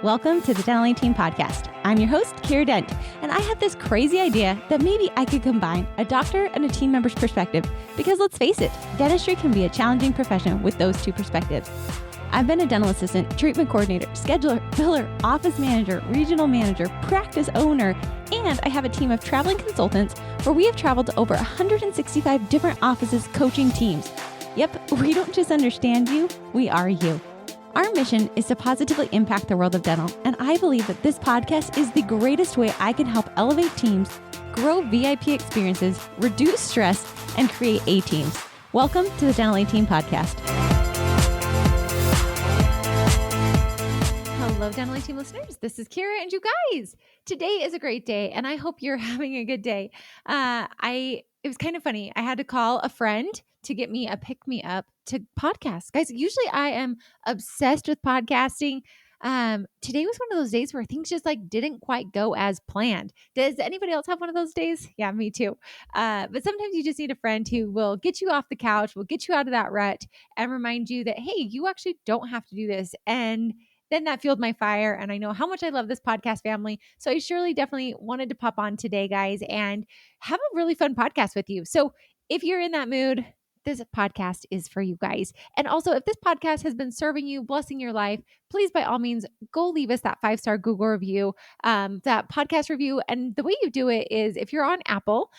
Welcome to the Dental Team Podcast. I'm your host, Kiera Dent, and I have this crazy idea that maybe I could combine a doctor and a team member's perspective because let's face it, dentistry can be a challenging profession with those two perspectives. I've been a dental assistant, treatment coordinator, scheduler, biller, office manager, regional manager, practice owner, and I have a team of traveling consultants where we have traveled to over 165 different offices coaching teams. Yep, we don't just understand you, we are you. Our mission is to positively impact the world of dental, and I believe that this podcast is the greatest way I can help elevate teams, grow VIP experiences, reduce stress, and create A-teams. Welcome to the Dental A-Team Podcast. Hello, Dental A-Team listeners. This is Kiera, and you guys, today is a great day, and I hope you're having a good day. It was kind of funny. I had to call a friend to get me a pick-me-up to podcast. Guys, usually I am obsessed with podcasting. Today was one of those days where things just didn't quite go as planned. Does anybody else have one of those days? Yeah, me too. But sometimes you just need a friend who will get you off the couch, will get you out of that rut and remind you that, hey, you actually don't have to do this. And then that fueled my fire. And I know how much I love this podcast family. So I surely definitely wanted to pop on today, guys, and have a really fun podcast with you. So if you're in that mood, this podcast is for you guys. And also, if this podcast has been serving you, blessing your life, please, by all means, go leave us that 5-star Google review, that podcast review. And the way you do it is if you're on Apple,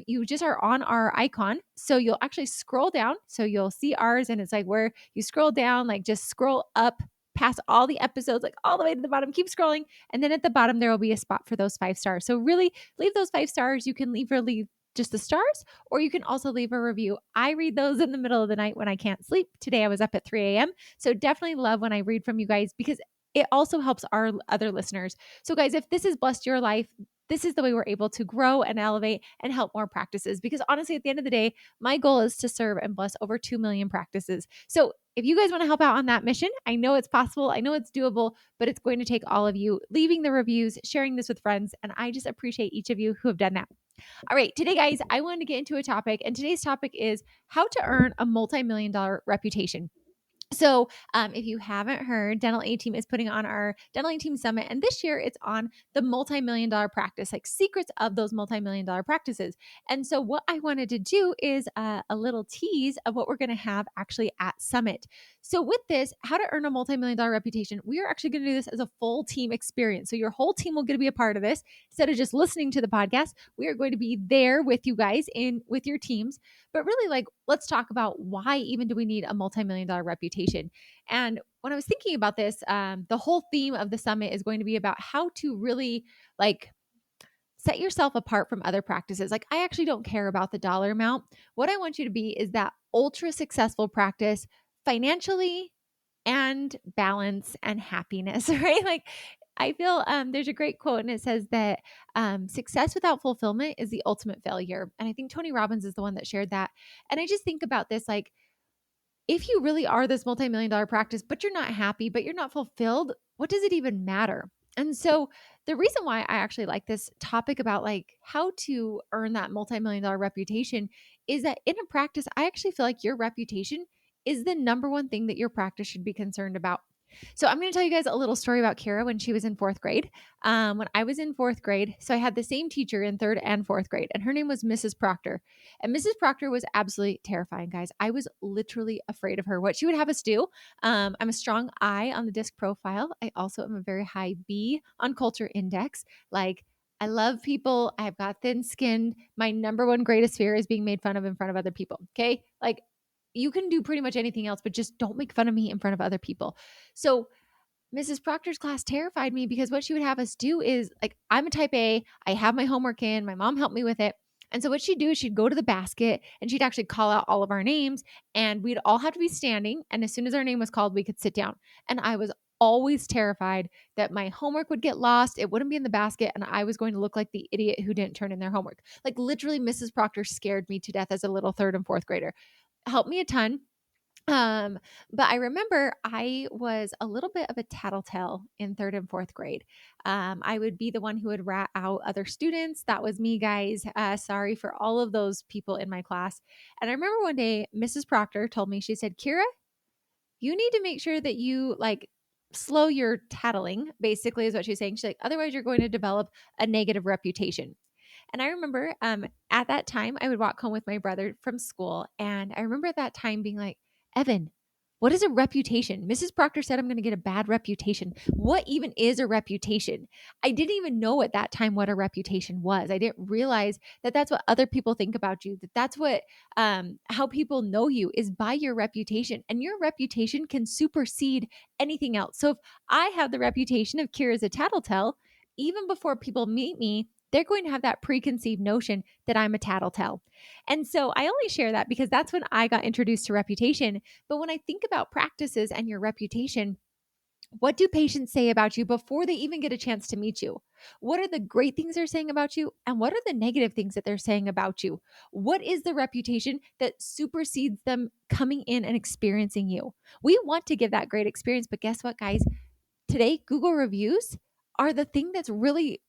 you just are on our icon. So you'll actually scroll down. So you'll see ours. And it's where you scroll down, just scroll up past all the episodes, all the way to the bottom, keep scrolling. And then at the bottom, there will be a spot for those 5 stars. So really leave those 5 stars. You can leave just the stars, or you can also leave a review. I read those in the middle of the night when I can't sleep. Today I was up at 3 a.m. So definitely love when I read from you guys because it also helps our other listeners. So guys, if this has blessed your life, this is the way we're able to grow and elevate and help more practices. Because honestly, at the end of the day, my goal is to serve and bless over 2 million practices. So if you guys want to help out on that mission, I know it's possible. I know it's doable, but it's going to take all of you leaving the reviews, sharing this with friends. And I just appreciate each of you who have done that. All right, today, guys, I wanted to get into a topic, and today's topic is how to earn a multi-million-dollar reputation. So if you haven't heard, Dental A-Team is putting on our Dental A-Team Summit, and this year it's on the multi-million-dollar practice, secrets of those multi-million-dollar practices. And so what I wanted to do is a little tease of what we're going to have actually at Summit. So with this, how to earn a multi-million-dollar reputation, we are actually going to do this as a full team experience. So your whole team will get to be a part of this. Instead of just listening to the podcast, we are going to be there with you guys with your teams. But really, let's talk about why even do we need a multi-million-dollar reputation? And when I was thinking about this, the whole theme of the summit is going to be about how to really set yourself apart from other practices. I actually don't care about the dollar amount. What I want you to be is that ultra successful practice financially and balance and happiness, right? I feel there's a great quote and it says that success without fulfillment is the ultimate failure. And I think Tony Robbins is the one that shared that. And I just think about this, if you really are this multi-million-dollar practice, but you're not happy, but you're not fulfilled, what does it even matter? And so the reason why I actually like this topic about how to earn that multi-million-dollar reputation is that in a practice, I actually feel like your reputation is the number one thing that your practice should be concerned about. So I'm going to tell you guys a little story about Kiera when she was in 4th grade. When I was in 4th grade, so I had the same teacher in 3rd and 4th grade, and her name was Mrs. Proctor. And Mrs. Proctor was absolutely terrifying, guys. I was literally afraid of her. What she would have us do, I'm a strong I on the DISC profile. I also am a very high B on culture index. I love people. I've got thin skin. My number one greatest fear is being made fun of in front of other people. Okay. You can do pretty much anything else, but just don't make fun of me in front of other people. So Mrs. Proctor's class terrified me because what she would have us do is I'm a type A. I have my homework in. My mom helped me with it. And so what she'd do is she'd go to the basket and she'd actually call out all of our names and we'd all have to be standing. And as soon as our name was called, we could sit down. And I was always terrified that my homework would get lost. It wouldn't be in the basket. And I was going to look like the idiot who didn't turn in their homework. Literally, Mrs. Proctor scared me to death as a little 3rd and 4th grader. Helped me a ton. But I remember I was a little bit of a tattletale in 3rd and 4th grade. I would be the one who would rat out other students. That was me, guys. Sorry for all of those people in my class. And I remember one day, Mrs. Proctor told me, she said, Kiera, you need to make sure that you slow your tattling, basically, is what she's saying. She's like, otherwise, you're going to develop a negative reputation. And I remember at that time, I would walk home with my brother from school. And I remember at that time being like, Evan, what is a reputation? Mrs. Proctor said I'm going to get a bad reputation. What even is a reputation? I didn't even know at that time what a reputation was. I didn't realize that that's what other people think about you, that that's what, how people know you is by your reputation. And your reputation can supersede anything else. So if I have the reputation of Kiera as a tattletale, even before people meet me, they're going to have that preconceived notion that I'm a tattletale. And so I only share that because that's when I got introduced to reputation. But when I think about practices and your reputation, what do patients say about you before they even get a chance to meet you? What are the great things they're saying about you? And what are the negative things that they're saying about you? What is the reputation that supersedes them coming in and experiencing you? We want to give that great experience, but guess what, guys? Today, Google reviews are the thing that's really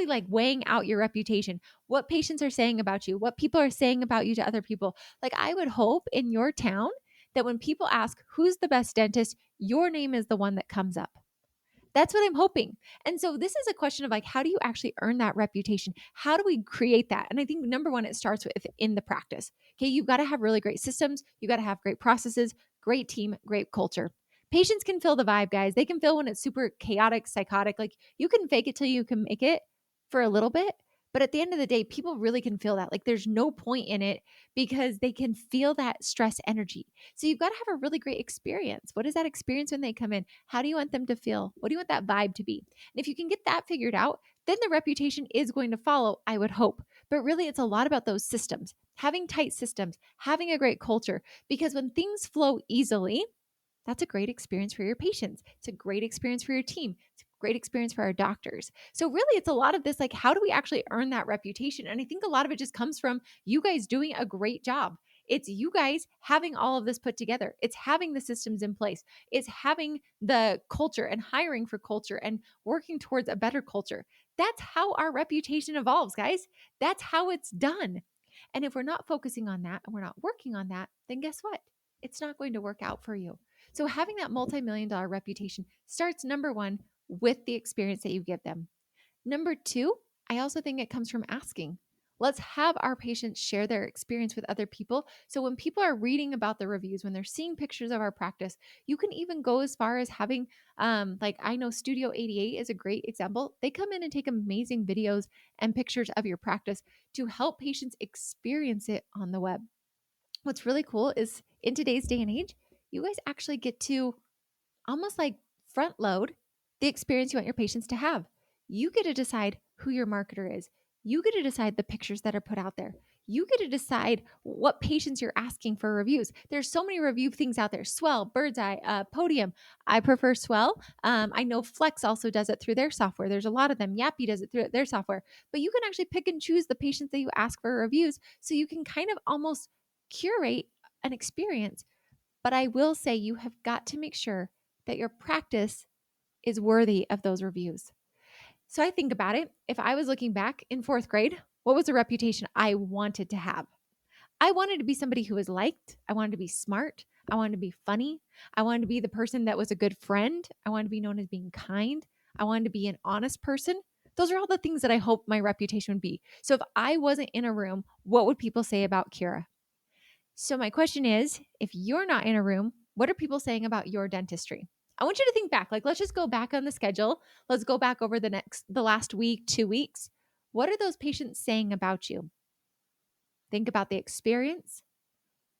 like weighing out your reputation, what patients are saying about you, what people are saying about you to other people. Like, I would hope in your town that when people ask who's the best dentist, your name is the one that comes up. That's what I'm hoping. And so this is a question of like, how do you actually earn that reputation? How do we create that? And I think number one, it starts with in the practice. Okay. You've got to have really great systems. You got to have great processes, great team, great culture. Patients can feel the vibe, guys. They can feel when it's super chaotic, psychotic. Like, you can fake it till you can make it for a little bit. But at the end of the day, people really can feel that. Like, there's no point in it because they can feel that stress energy. So you've got to have a really great experience. What is that experience when they come in? How do you want them to feel? What do you want that vibe to be? And if you can get that figured out, then the reputation is going to follow, I would hope. But really, it's a lot about those systems, having tight systems, having a great culture, because when things flow easily, that's a great experience for your patients. It's a great experience for your team. It's a great experience for our doctors. So really, it's a lot of this, like, how do we actually earn that reputation? And I think a lot of it just comes from you guys doing a great job. It's you guys having all of this put together. It's having the systems in place. It's having the culture and hiring for culture and working towards a better culture. That's how our reputation evolves, guys. That's how it's done. And if we're not focusing on that and we're not working on that, then guess what? It's not going to work out for you. So having that multi-million-dollar reputation starts, number one, with the experience that you give them. Number two, I also think it comes from asking. Let's have our patients share their experience with other people. So when people are reading about the reviews, when they're seeing pictures of our practice, you can even go as far as having, like, I know Studio 88 is a great example. They come in and take amazing videos and pictures of your practice to help patients experience it on the web. What's really cool is in today's day and age, you guys actually get to almost like front load the experience you want your patients to have. You get to decide who your marketer is. You get to decide the pictures that are put out there. You get to decide what patients you're asking for reviews. There's so many review things out there. Swell, Bird's Eye, Podium. I prefer Swell. I know Flex also does it through their software. There's a lot of them. Yappy does it through their software. But you can actually pick and choose the patients that you ask for reviews, so you can kind of almost curate an experience. But I will say, you have got to make sure that your practice is worthy of those reviews. So I think about it. If I was looking back in fourth grade, what was the reputation I wanted to have? I wanted to be somebody who was liked. I wanted to be smart. I wanted to be funny. I wanted to be the person that was a good friend. I wanted to be known as being kind. I wanted to be an honest person. Those are all the things that I hope my reputation would be. So if I wasn't in a room, what would people say about Kiera? So my question is, if you're not in a room, what are people saying about your dentistry? I want you to think back. Like, let's just go back on the schedule. Let's go back over the last week, 2 weeks. What are those patients saying about you? Think about the experience.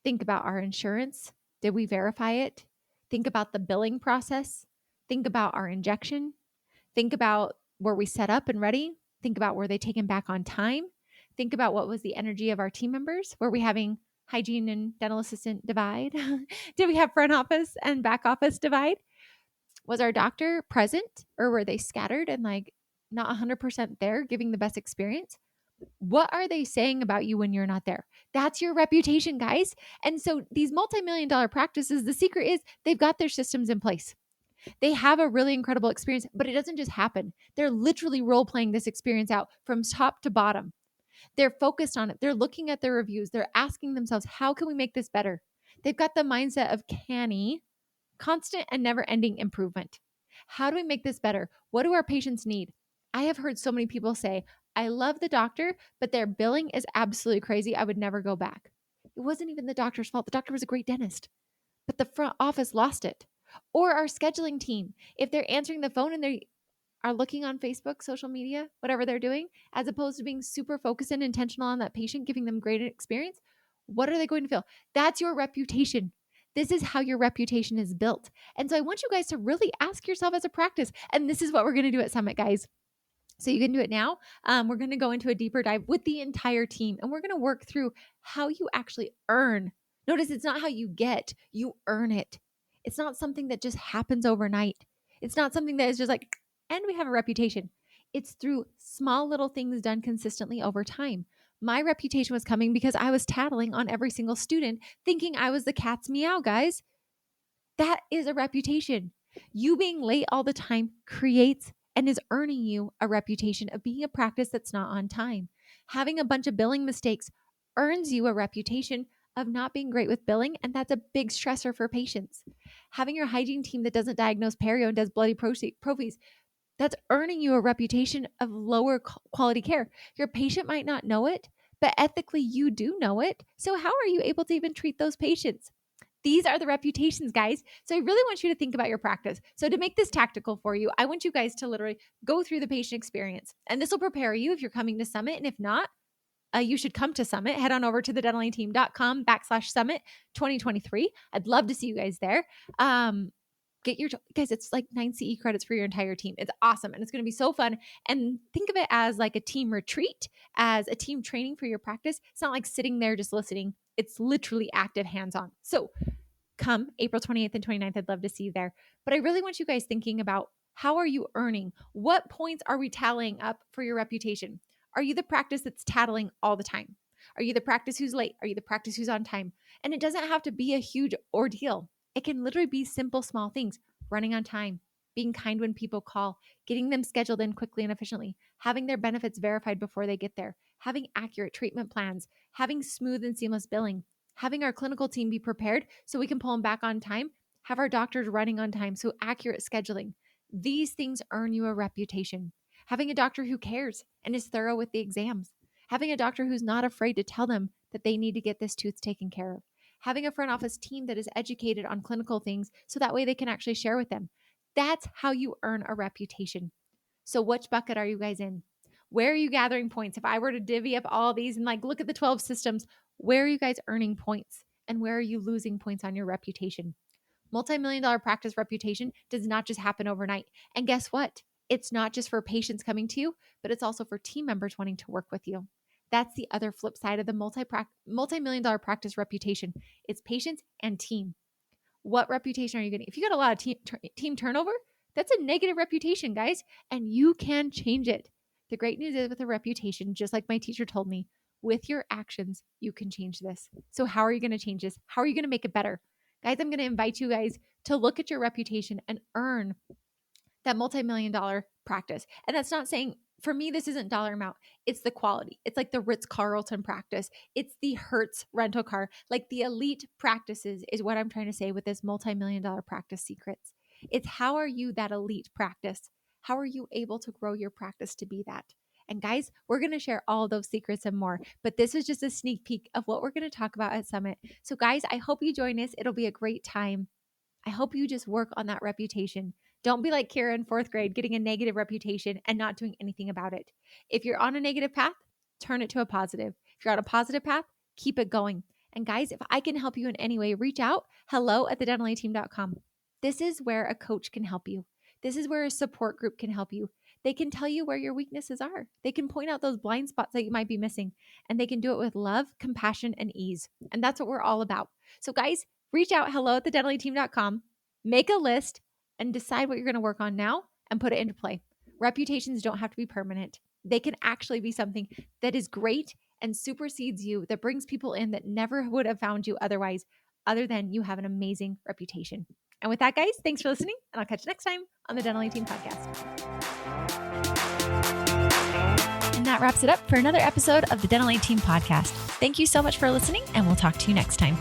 Think about our insurance. Did we verify it? Think about the billing process. Think about our injection. Think about, were we set up and ready? Think about, were they taken back on time? Think about, what was the energy of our team members? Were we having hygiene and dental assistant divide? Did we have front office and back office divide? Was our doctor present, or were they scattered and like not 100% there giving the best experience? What are they saying about you when you're not there? That's your reputation, guys. And so these multi-million-dollar practices, the secret is they've got their systems in place. They have a really incredible experience, but it doesn't just happen. They're literally role playing this experience out from top to bottom. They're focused on it. They're looking at their reviews. They're asking themselves, how can we make this better? They've got the mindset of canny constant and never-ending improvement. How do we make this better? What do our patients need? I have heard so many people say, I love the doctor, but their billing is absolutely crazy. I would never go back. It wasn't even the doctor's fault. The doctor was a great dentist, but the front office lost it. Or our scheduling team, if they're answering the phone and they are looking on Facebook, social media, whatever they're doing, as opposed to being super focused and intentional on that patient, giving them great experience, what are they going to feel? That's your reputation. This is how your reputation is built. And so I want you guys to really ask yourself as a practice, and this is what we're going to do at Summit, guys. So you can do it now. We're going to go into a deeper dive with the entire team, and we're going to work through how you actually earn. Notice it's not how you get, you earn it. It's not something that just happens overnight. It's not something that is just like, and we have a reputation. It's through small little things done consistently over time. My reputation was coming because I was tattling on every single student, thinking I was the cat's meow, guys. That is a reputation. You being late all the time creates and is earning you a reputation of being a practice that's not on time. Having a bunch of billing mistakes earns you a reputation of not being great with billing, and that's a big stressor for patients. Having your hygiene team that doesn't diagnose perio and does bloody prophies, that's earning you a reputation of lower quality care. Your patient might not know it, but ethically you do know it. So how are you able to even treat those patients? These are the reputations, guys. So I really want you to think about your practice. So to make this tactical for you, I want you guys to literally go through the patient experience. And this will prepare you if you're coming to Summit. And if not, you should come to Summit. Head on over to thedentalateam.com/Summit 2023. I'd love to see you guys there. Get your, guys, it's like 9 CE credits for your entire team. It's awesome. And it's going to be so fun. And think of it as like a team retreat, as a team training for your practice. It's not like sitting there just listening. It's literally active hands-on. So come April 28th and 29th. I'd love to see you there. But I really want you guys thinking about, how are you earning? What points are we tallying up for your reputation? Are you the practice that's tattling all the time? Are you the practice who's late? Are you the practice who's on time? And it doesn't have to be a huge ordeal. It can literally be simple, small things: running on time, being kind when people call, getting them scheduled in quickly and efficiently, having their benefits verified before they get there, having accurate treatment plans, having smooth and seamless billing, having our clinical team be prepared so we can pull them back on time, have our doctors running on time, so accurate scheduling. These things earn you a reputation. Having a doctor who cares and is thorough with the exams. Having a doctor who's not afraid to tell them that they need to get this tooth taken care of. Having a front office team that is educated on clinical things so that way they can actually share with them. That's how you earn a reputation. So which bucket are you guys in? Where are you gathering points? If I were to divvy up all these and like look at the 12 systems, where are you guys earning points? And where are you losing points on your reputation? Multi-million-dollar practice reputation does not just happen overnight. And guess what? It's not just for patients coming to you, but it's also for team members wanting to work with you. That's the other flip side of the multi-million-dollar practice reputation. It's patients and team. What reputation are you getting? If you got a lot of team turnover, that's a negative reputation, guys, and you can change it. The great news is, with a reputation, just like my teacher told me, with your actions, you can change this. So how are you going to change this? How are you going to make it better? Guys, I'm going to invite you guys to look at your reputation and earn that multi-million-dollar practice. And that's not saying, for me, this isn't dollar amount. It's the quality. It's like the Ritz-Carlton practice. It's the Hertz rental car. Like the elite practices is what I'm trying to say with this multi-million-dollar practice secrets. It's, how are you that elite practice? How are you able to grow your practice to be that? And guys, we're going to share all those secrets and more, but this was just a sneak peek of what we're going to talk about at Summit. So guys, I hope you join us. It'll be a great time. I hope you just work on that reputation. Don't be like Kiera in 4th grade, getting a negative reputation and not doing anything about it. If you're on a negative path, turn it to a positive. If you're on a positive path, keep it going. And guys, if I can help you in any way, reach out, hello@thedentalateam.com. This is where a coach can help you. This is where a support group can help you. They can tell you where your weaknesses are. They can point out those blind spots that you might be missing, and they can do it with love, compassion, and ease. And that's what we're all about. So guys, reach out, hello@thedentalateam.com, make a list, and decide what you're going to work on now and put it into play. Reputations don't have to be permanent. They can actually be something that is great and supersedes you, that brings people in that never would have found you otherwise, other than you have an amazing reputation. And with that, guys, thanks for listening, and I'll catch you next time on the Dental Team Podcast. And that wraps it up for another episode of the Dental Team Podcast. Thank you so much for listening, and we'll talk to you next time.